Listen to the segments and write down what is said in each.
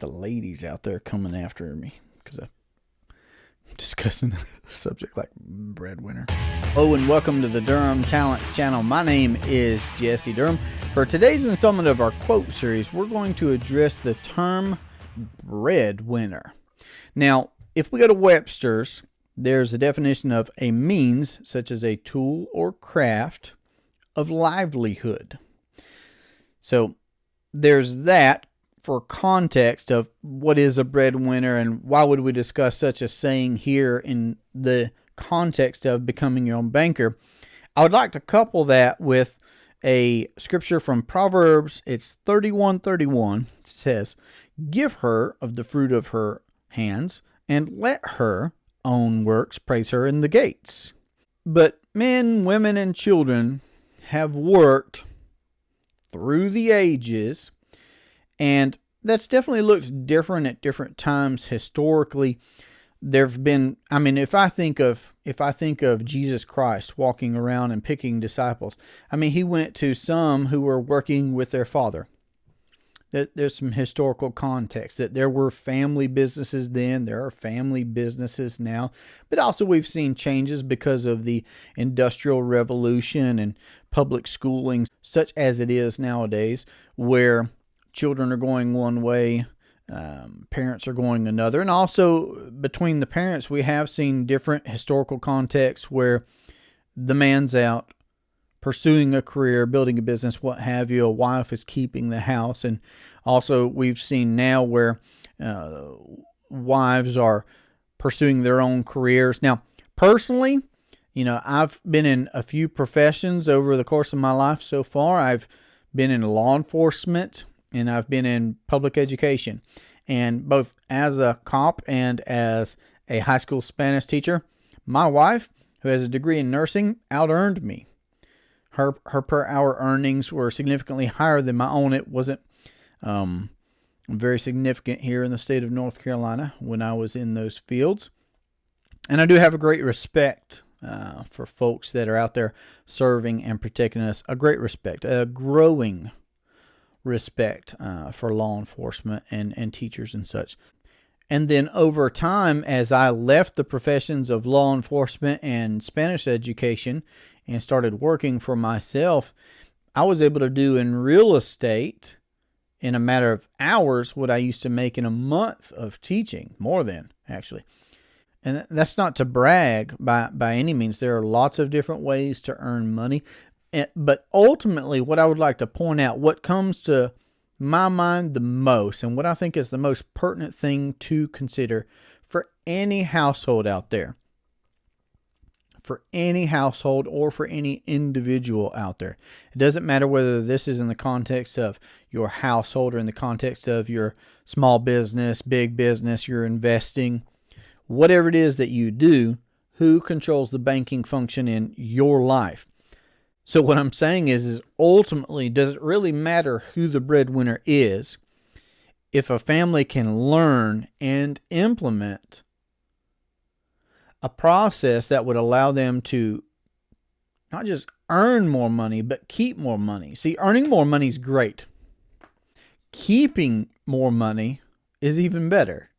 the ladies out there coming after me because I'm discussing a subject like breadwinner. Hello and welcome to the Durham Talents channel. My name is Jesse Durham. For today's installment of our quote series, we're going to address the term breadwinner. Now, if we go to Webster's, there's a definition of a means, such as a tool or craft, of livelihood. So there's that for context of what is a breadwinner and why would we discuss such a saying here in the context of becoming your own banker. I would like to couple that with a scripture from Proverbs. It's 31:31. It says, "Give her of the fruit of her hands, and let her own works praise her in the gates." But men, women, and children have worked through the ages, and that's definitely looked different at different times historically. There've been, if I think of Jesus Christ walking around and picking disciples, he went to some who were working with their father. There's some historical context that there were family businesses then, there are family businesses now, but also we've seen changes because of the Industrial Revolution and public schooling, such as it is nowadays, where children are going one way, parents are going another, and also between the parents we have seen different historical contexts where the man's out pursuing a career, building a business, what have you. A wife is keeping the house. And also we've seen now where wives are pursuing their own careers. Now, personally, I've been in a few professions over the course of my life so far. I've been in law enforcement and I've been in public education. And both as a cop and as a high school Spanish teacher, my wife, who has a degree in nursing, out-earned me. Her per hour earnings were significantly higher than my own. It wasn't very significant here in the state of North Carolina when I was in those fields. And I do have a great respect for folks that are out there serving and protecting us. A great respect, a growing respect for law enforcement and teachers and such. And then over time, as I left the professions of law enforcement and Spanish education and started working for myself, I was able to do in real estate in a matter of hours what I used to make in a month of teaching, more than actually. And that's not to brag by any means. There are lots of different ways to earn money. But ultimately, what I would like to point out, what comes to my mind the most, and what I think is the most pertinent thing to consider for any household out there, for any household or for any individual out there. It doesn't matter whether this is in the context of your household or in the context of your small business, big business, you're investing, whatever it is that you do, who controls the banking function in your life? So what I'm saying is ultimately, does it really matter who the breadwinner is if a family can learn and implement a process that would allow them to not just earn more money, but keep more money? See, earning more money is great. Keeping more money is even better.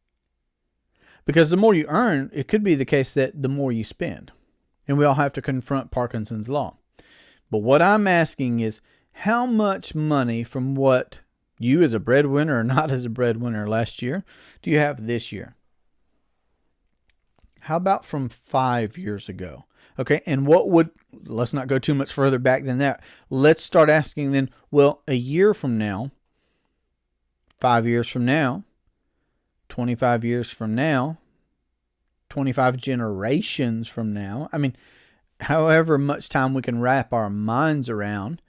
Because the more you earn, it could be the case that the more you spend. And we all have to confront Parkinson's law. But what I'm asking is, how much money from what you as a breadwinner or not as a breadwinner last year do you have this year? How about from 5 years ago? Okay, and let's not go too much further back than that. Let's start asking then, well, a year from now, 5 years from now, 25 years from now, 25 generations from now. However much time we can wrap our minds around,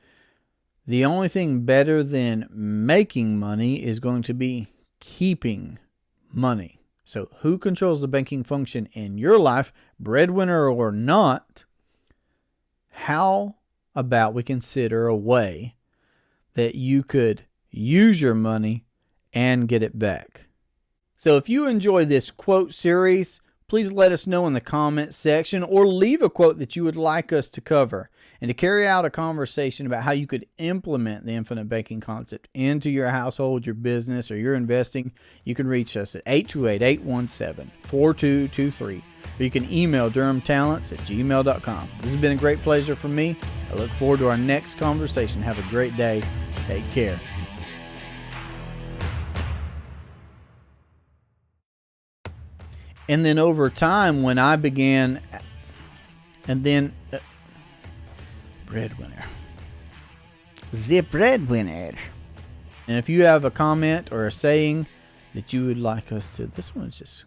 the only thing better than making money is going to be keeping money. So who controls the banking function in your life, breadwinner or not? How about we consider a way that you could use your money and get it back? So if you enjoy this quote series, please let us know in the comment section or leave a quote that you would like us to cover. And to carry out a conversation about how you could implement the infinite banking concept into your household, your business, or your investing, you can reach us at 828-817-4223. Or you can email durhamtalents@gmail.com. This has been a great pleasure for me. I look forward to our next conversation. Have a great day. Take care. And then over time, when I began, and then breadwinner, the breadwinner. And if you have a comment or a saying that you would like us to, this one's just.